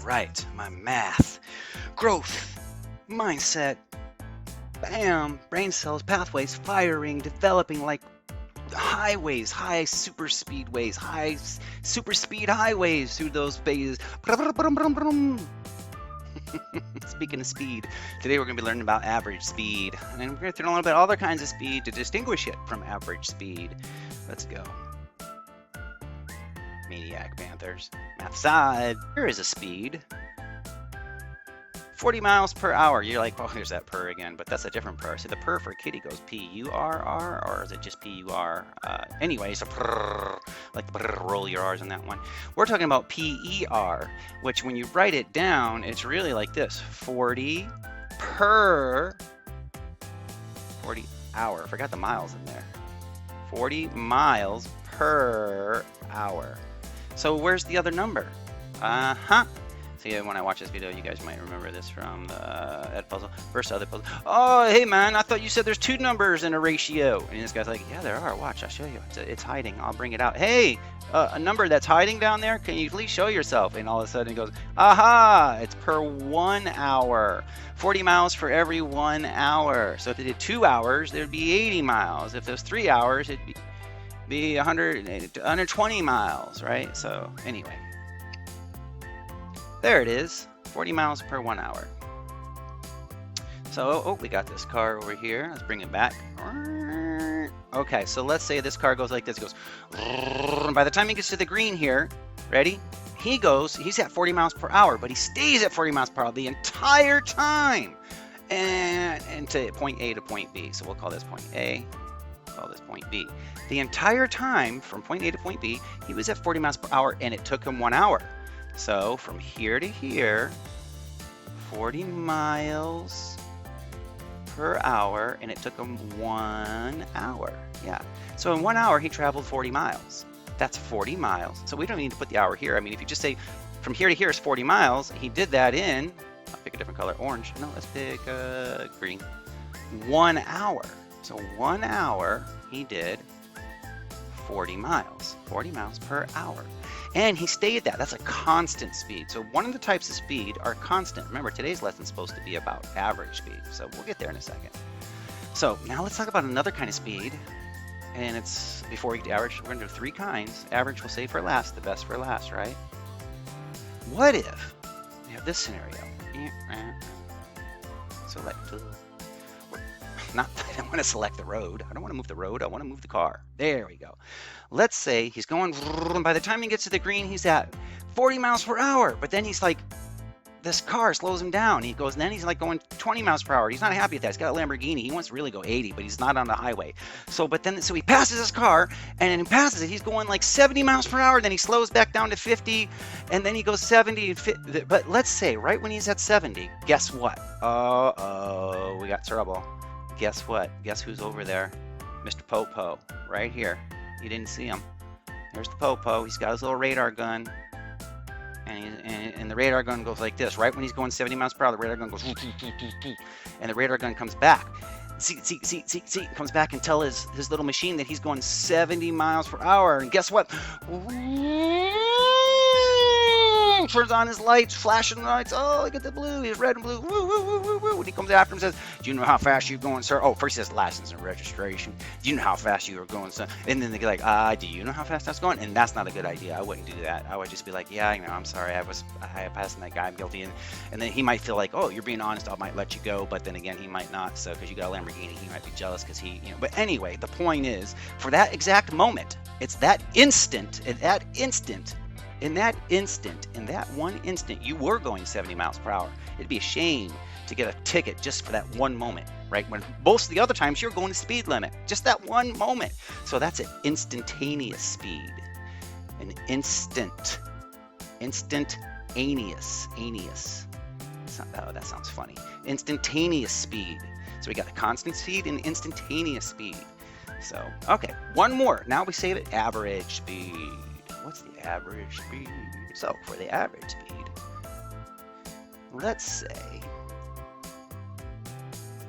right, my math, growth, mindset, bam, brain cells, pathways, firing, developing like highways, high super speedways, super speed highways through those phases. Speaking of speed, today we're going to be learning about average speed, and then we're going to learn a little bit other kinds of speed to distinguish it from average speed. Let's go. Maniac Panthers. Math side. Here is a speed. 40 miles per hour. You're like, oh, here's that purr again, but that's a different purr. See, the purr for kitty goes P-U-R-R, or is it just P-U-R? Anyway, so purr, like roll your R's on that one. We're talking about P-E-R, which when you write it down, it's really like this. 40 per 40 hour. I forgot the miles in there. 40 miles per hour. So where's the other number? See, when I watch this video, you guys might remember this from the Ed puzzle versus other puzzle. Oh, hey man, I thought you said there's two numbers in a ratio. And this guy's like, yeah, there are. Watch, I'll show you. It's hiding. I'll bring it out. Hey, a number that's hiding down there, can you please show yourself? And all of a sudden it goes, aha, it's per 1 hour. 40 miles for every 1 hour. So if they did 2 hours, there'd be 80 miles. If there's 3 hours, it'd be 120 miles, right? So anyway. There it is, 40 miles per 1 hour. So, oh, we got this car over here. Let's bring it back. Okay, so let's say this car goes like this. It goes, by the time he gets to the green here, ready? He's at 40 miles per hour, but he stays at 40 miles per hour the entire time. And to point A to point B. So we'll call this point A, call this point B. The entire time from point A to point B, he was at 40 miles per hour, and it took him 1 hour. So from here to here, 40 miles per hour, and it took him 1 hour. Yeah. So in 1 hour, he traveled 40 miles. That's 40 miles. So we don't need to put the hour here. I mean, if you just say from here to here is 40 miles, he did that in, I'll pick a different color, orange. No, let's pick green. 1 hour. So 1 hour, he did 40 miles. 40 miles per hour. And he stayed that. That's a constant speed. So one of the types of speed are constant. Remember, today's lesson's supposed to be about average speed. So we'll get there in a second. So now let's talk about another kind of speed. And it's, before we get to average, we're going to do 3 kinds. Average we'll save for last, the best for last, right? What if we have this scenario? Select tool. Not, I don't want to select the road. I don't want to move the road. I want to move the car. There we go. Let's say he's going, by the time he gets to the green, he's at 40 miles per hour. But then he's like, this car slows him down. He goes, and then he's like going 20 miles per hour. He's not happy with that. He's got a Lamborghini. He wants to really go 80, but he's not on the highway. So he passes his car, and then he passes it. He's going like 70 miles per hour. Then he slows back down to 50, and then he goes 70. But let's say right when he's at 70, guess what? Uh-oh, we got trouble. Guess what? Guess who's over there? Mr. Popo, right here. You didn't see him. There's the Popo. He's got his little radar gun. And the radar gun goes like this. Right when he's going 70 miles per hour, the radar gun goes, and the radar gun comes back. See, comes back and tell his little machine that he's going 70 miles per hour. And guess what? Turns on his lights, flashing lights. Oh, look at the blue. He's red and blue. Woo, woo, woo, woo, woo. And he comes after him and says, do you know how fast you're going, sir? Oh, first he says license and registration. Do you know how fast you are going, sir? And then they get like, do you know how fast that's going? And that's not a good idea. I wouldn't do that. I would just be like, yeah, I'm sorry. I passed that guy. I'm guilty. And then he might feel like, oh, you're being honest. I might let you go. But then again, he might not. So because you got a Lamborghini, he might be jealous because But anyway, the point is, for that exact moment, it's that instant, in that one instant, you were going 70 miles per hour. It'd be a shame to get a ticket just for that one moment, right? When most of the other times you're going the speed limit, just that one moment. So that's an instantaneous speed. An instantaneous. Oh, that sounds funny. Instantaneous speed. So we got a constant speed and instantaneous speed. So, okay, one more. Now we save it average speed. What's the average speed? So for the average speed, let's say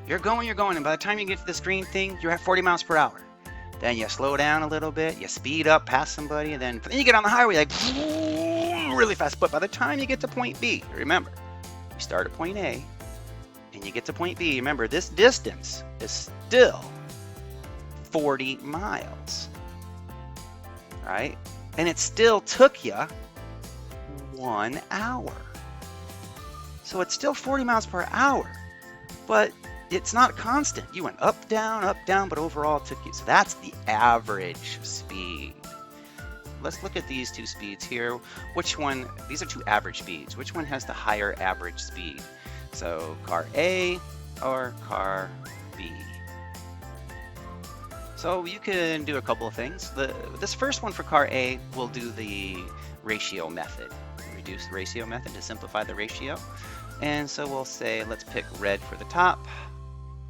you're going, and by the time you get to this green thing, you're at 40 miles per hour. Then you slow down a little bit, you speed up past somebody, and then you get on the highway like really fast. But by the time you get to point B, remember, you start at point A and you get to point B. Remember, this distance is still 40 miles, right? And it still took you 1 hour. So it's still 40 miles per hour, but it's not constant. You went up, down, but overall it took you. So that's the average speed. Let's look at these two speeds here. Which one, these are two average speeds. Which one has the higher average speed? So car A or car B? So you can do a couple of things. This first one for car A, we'll do the ratio method. Reduce the ratio method to simplify the ratio. And so we'll say, let's pick red for the top,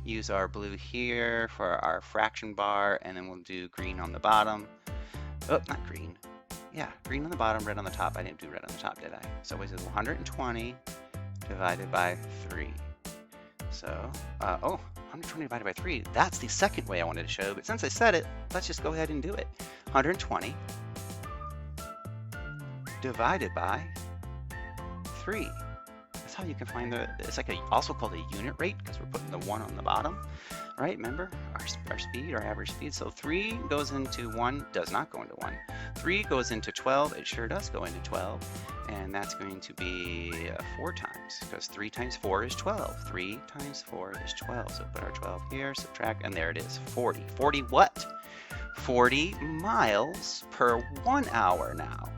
use our blue here for our fraction bar, and then we'll do green on the bottom. Oh, not green. Yeah, green on the bottom, red on the top. I didn't do red on the top, did I? So it was 120 divided by 3. So, 120 divided by 3, that's the second way I wanted to show, but since I said it, let's just go ahead and do it. 120 divided by 3. That's how you can find it's like also called a unit rate, because we're putting the 1 on the bottom, right? Remember our speed, our average speed. So 3 goes into 1, does not go into 1. 3 goes into 12, it sure does go into 12. And that's going to be 4 times, because 3 times 4 is 12. 3 times 4 is 12. So put our 12 here, subtract, and there it is, 40. 40 what? 40 miles per 1 hour now.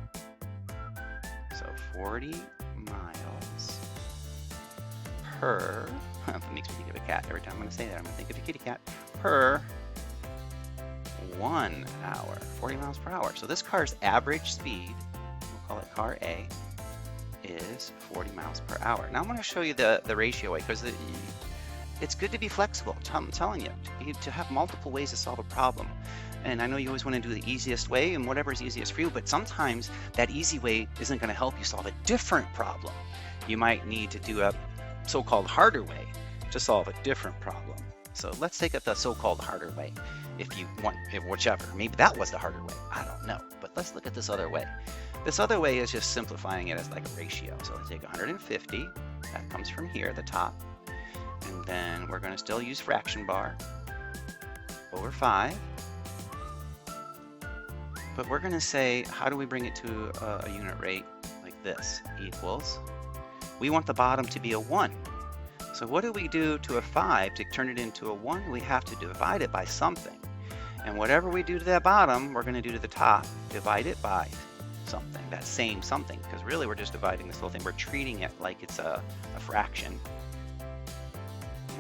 So 40 miles per, that makes me think of a cat. Every time I'm going to say that, I'm going to think of a kitty cat. Per 1 hour, 40 miles per hour. So this car's average speed, we'll call it car A, is 40 miles per hour. Now I'm going to show you the ratio way, because it's good to be flexible. I'm telling you, to have multiple ways to solve a problem. And I know you always want to do the easiest way, and whatever's easiest for you, but sometimes that easy way isn't going to help you solve a different problem. You might need to do a so-called harder way to solve a different problem. So let's take it the so-called harder way. If you want, whichever, maybe that was the harder way, I don't know. But let's look at this other way. This other way is just simplifying it as like a ratio. So let's take 150, that comes from here, the top. And then we're going to still use fraction bar over 5. But we're going to say, how do we bring it to a unit rate like this? Equals, we want the bottom to be a 1. So what do we do to a 5 to turn it into a 1? We have to divide it by something. And whatever we do to that bottom, we're going to do to the top. Divide it by something, that same something. Because really we're just dividing this whole thing. We're treating it like it's a fraction.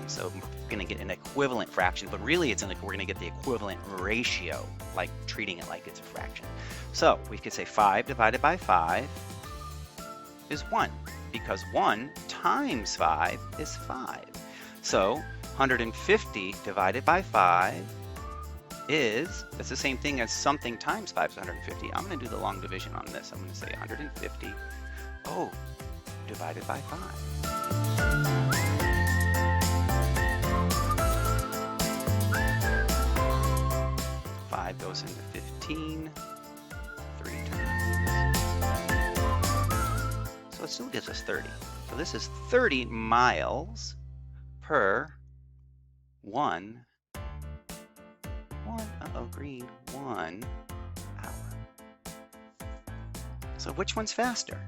And so we're going to get an equivalent fraction, but really we're going to get the equivalent ratio, like treating it like it's a fraction. So we could say 5 divided by 5 is 1, because 1 times 5 is 5. So 150 divided by 5 it's the same thing as something times 5 is 150. I'm going to do the long division on this. I'm going to say 150 divided by 5. 5 goes into 15 3 times. So it still gives us 30. So this is 30 miles per 1 hour. So which one's faster?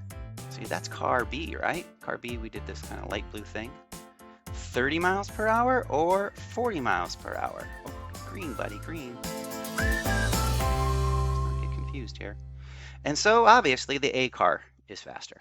See, that's car B, right? Car B, we did this kind of light blue thing. 30 miles per hour or 40 miles per hour? Oh, green, buddy, green. Let's not get confused here. And so obviously the A car is faster.